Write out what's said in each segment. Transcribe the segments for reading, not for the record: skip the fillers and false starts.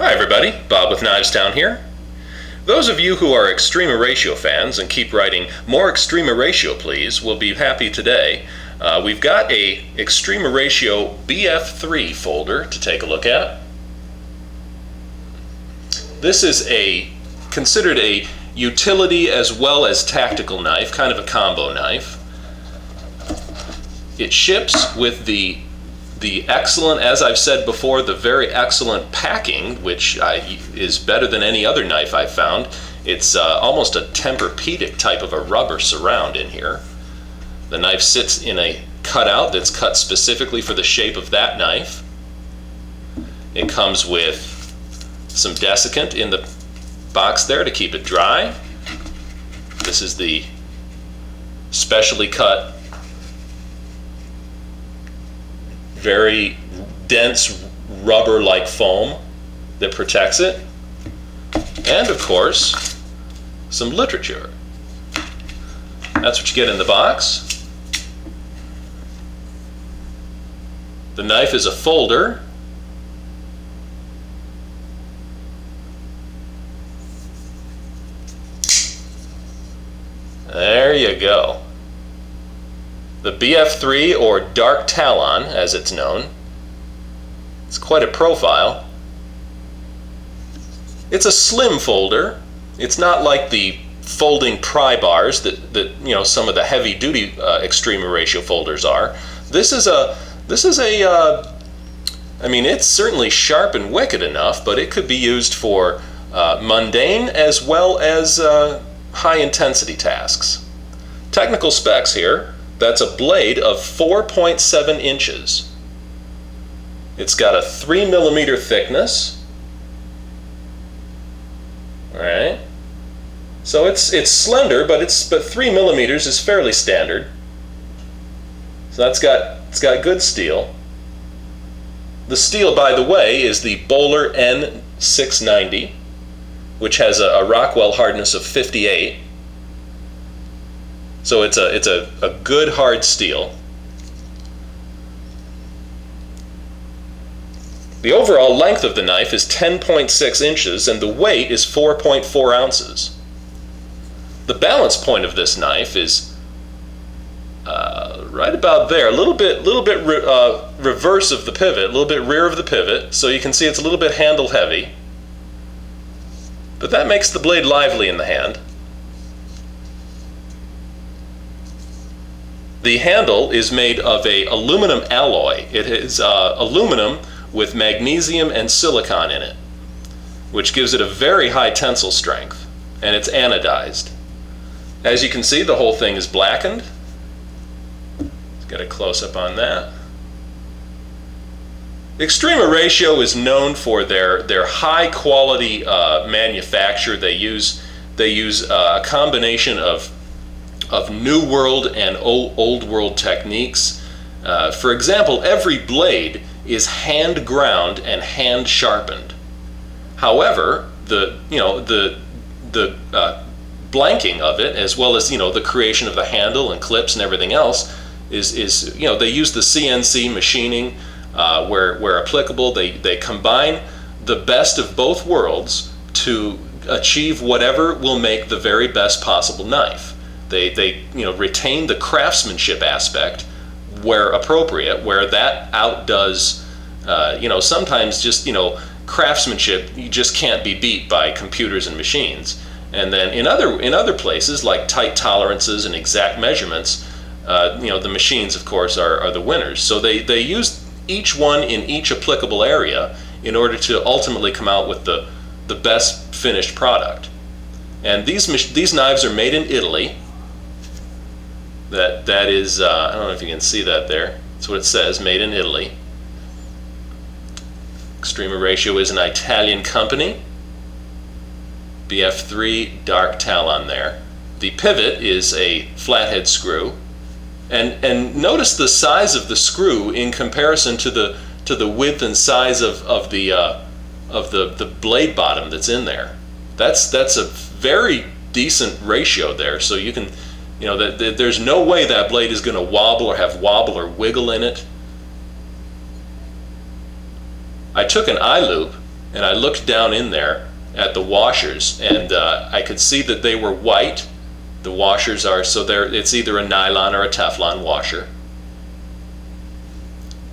Hi everybody, Bob with Knives Town here. Those of you who are Extrema Ratio fans and keep writing more Extrema Ratio please will be happy today. We've got a Extrema Ratio BF3 folder to take a look at. This is considered a utility as well as tactical knife, kind of a combo knife. It ships with the excellent, as I've said before, the very excellent packing, which is better than any other knife I've found. It's almost a Tempur-Pedic type of a rubber surround in here. The knife sits in a cutout that's cut specifically for the shape of that knife. It comes with some desiccant in the box there to keep it dry. This is the specially cut, very dense rubber-like foam that protects it, and of course some literature. That's what you get in the box. The knife is a folder. There you go. The BF3, or Dark Talon as it's known. It's quite a profile. It's a slim folder. It's not like the folding pry bars that some of the heavy-duty Extrema Ratio folders are. This is a I mean, it's certainly sharp and wicked enough, but it could be used for mundane as well as high-intensity tasks. Technical specs here. That's a blade of 4.7 inches. It's got a 3 millimeter thickness. All right. So it's slender, but 3 millimeters is fairly standard. So it's got good steel. The steel, by the way, is the Bowler N690, which has a Rockwell hardness of 58. So it's a good hard steel. The overall length of the knife is 10.6 inches and the weight is 4.4 ounces. The balance point of this knife is right about there, a little bit reverse of the pivot, a little bit rear of the pivot, so you can see it's a little bit handle heavy. But that makes the blade lively in the hand. The handle is made of a aluminum alloy. It is aluminum with magnesium and silicon in it, which gives it a very high tensile strength, and it's anodized. As you can see, the whole thing is blackened. Let's get a close-up on that. Extrema Ratio is known for their high-quality manufacture. They use a combination of New World and Old World techniques. For example, every blade is hand ground and hand sharpened. However, the blanking of it, as well as the creation of the handle and clips and everything else, is they use the CNC machining where applicable. They combine the best of both worlds to achieve whatever will make the very best possible knife. They retain the craftsmanship aspect where appropriate, where that outdoes, sometimes just, craftsmanship, you just can't be beat by computers and machines. And then in other places, like tight tolerances and exact measurements, the machines, of course, are the winners. So they use each one in each applicable area in order to ultimately come out with the best finished product. And these knives are made in Italy. That is, I don't know if you can see that there. That's what it says, made in Italy. Extrema Ratio is an Italian company. BF3 Dark Talon there. The pivot is a flathead screw. And notice the size of the screw in comparison to the width and size of the blade bottom that's in there. That's a very decent ratio there. So you can, there's no way that blade is going to wobble or have wobble or wiggle in it. I took an eye loop and I looked down in there at the washers, and I could see that they were white. The washers are, so it's either a nylon or a Teflon washer.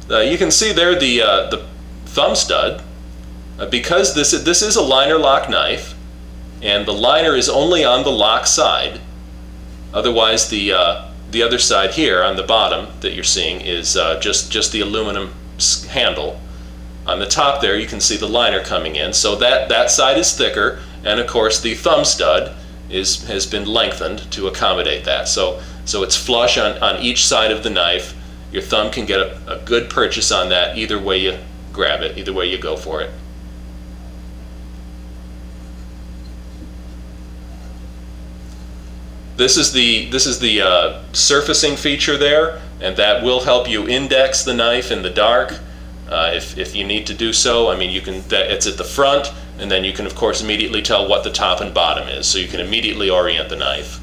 You can see there the thumb stud. Because this is a liner lock knife, and the liner is only on the lock side. Otherwise, the other side here on the bottom that you're seeing is just the aluminum handle. On the top there, you can see the liner coming in. So that side is thicker, and of course the thumb stud has been lengthened to accommodate that. So it's flush on each side of the knife. Your thumb can get a good purchase on that either way you grab it, either way you go for it. This is the surfacing feature there, and that will help you index the knife in the dark if you need to do so. I mean, it's at the front, and then you can of course immediately tell what the top and bottom is, so you can immediately orient the knife.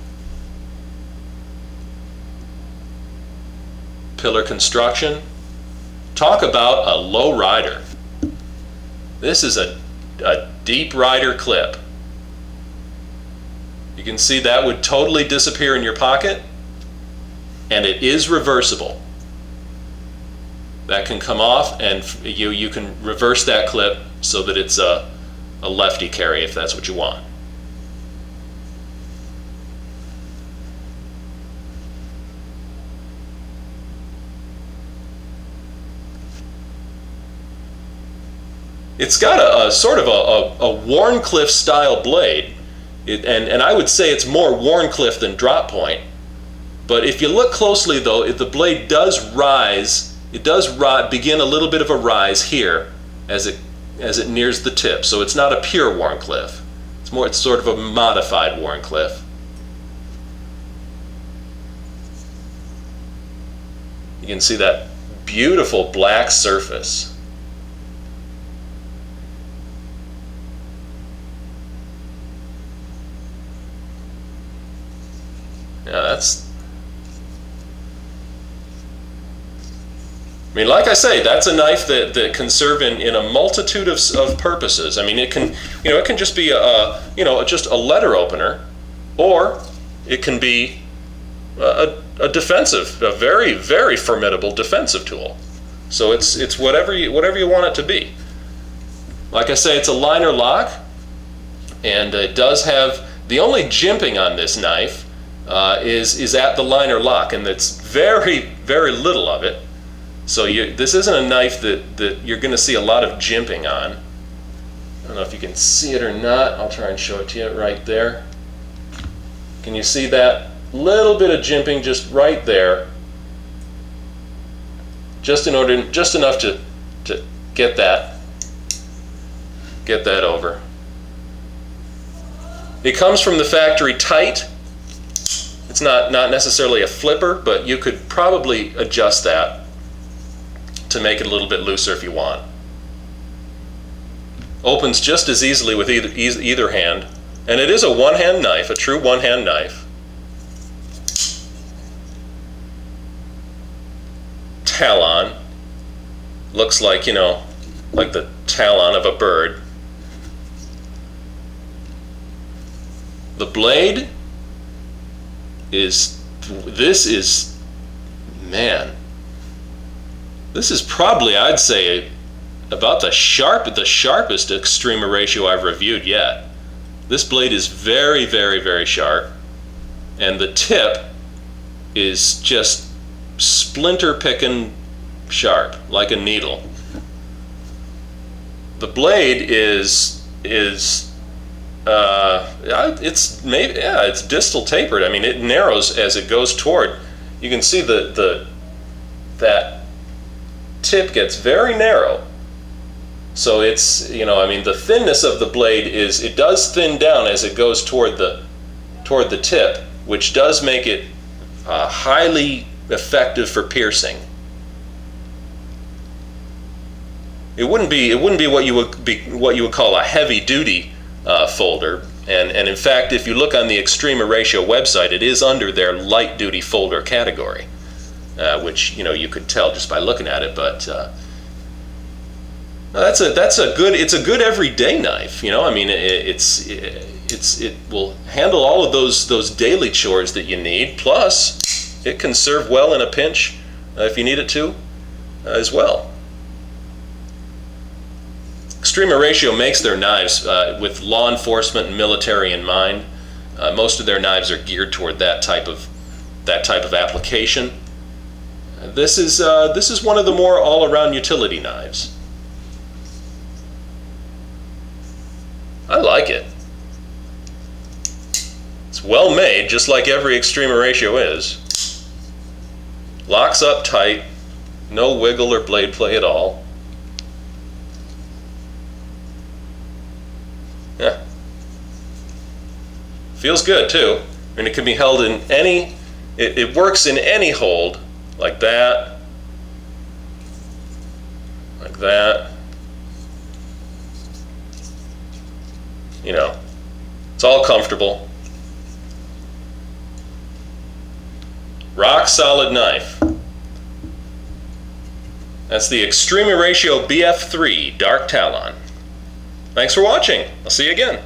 Pillar construction. Talk about a low rider. This is a deep rider clip. You can see that would totally disappear in your pocket, and it is reversible. That can come off, and you can reverse that clip so that it's a lefty carry if that's what you want. It's got a sort of a Wharncliffe style blade. And I would say it's more Wharncliffe than drop point. But if you look closely though, the blade does rise. It does begin a little bit of a rise here as it nears the tip. So it's not a pure Wharncliffe. It's sort of a modified Wharncliffe. You can see that beautiful black surface. Yeah, I mean, like I say, that's a knife that can serve in a multitude of purposes. I mean, it can just be just a letter opener, or it can be a very, very formidable defensive tool. So it's whatever you want it to be. Like I say, it's a liner lock, and it does have the only jimping on this knife is at the liner lock, and it's very, very little of it. So this isn't a knife that you're going to see a lot of jimping on. I don't know if you can see it or not. I'll try and show it to you right there. Can you see that little bit of jimping just right there? Just enough to get that over. It comes from the factory tight. It's not necessarily a flipper, but you could probably adjust that to make it a little bit looser if you want. Opens just as easily with either hand, and it is a one-hand knife, a true one-hand knife. Talon. Looks like, like the talon of a bird. The blade this is probably, I'd say, about the sharpest Extrema ratio I've reviewed yet. This blade is very, very, very sharp, and the tip is just splinter picking sharp, like a needle. The blade it's distal tapered. I mean, it narrows as it goes toward. You can see that tip gets very narrow. So it's, the thinness of the blade it does thin down as it goes toward the tip, which does make it highly effective for piercing. It wouldn't be what you would call a heavy duty folder, and in fact, if you look on the Extrema Ratio website, it is under their light duty folder category, which you could tell just by looking at it. But That's a good, it's a good everyday knife. You know, I mean, it will handle all of those daily chores that you need. Plus, it can serve well in a pinch if you need it to, as well. Extrema Ratio makes their knives with law enforcement and military in mind. Most of their knives are geared toward that type of application. This is one of the more all-around utility knives. I like it. It's well made, just like every Extrema Ratio is. Locks up tight, no wiggle or blade play at all. Yeah. Feels good too. And it can be held in any, it works in any hold, like that, like that. You know, it's all comfortable. Rock solid knife. That's the Extrema Ratio BF3 Dark Talon. Thanks for watching. I'll see you again.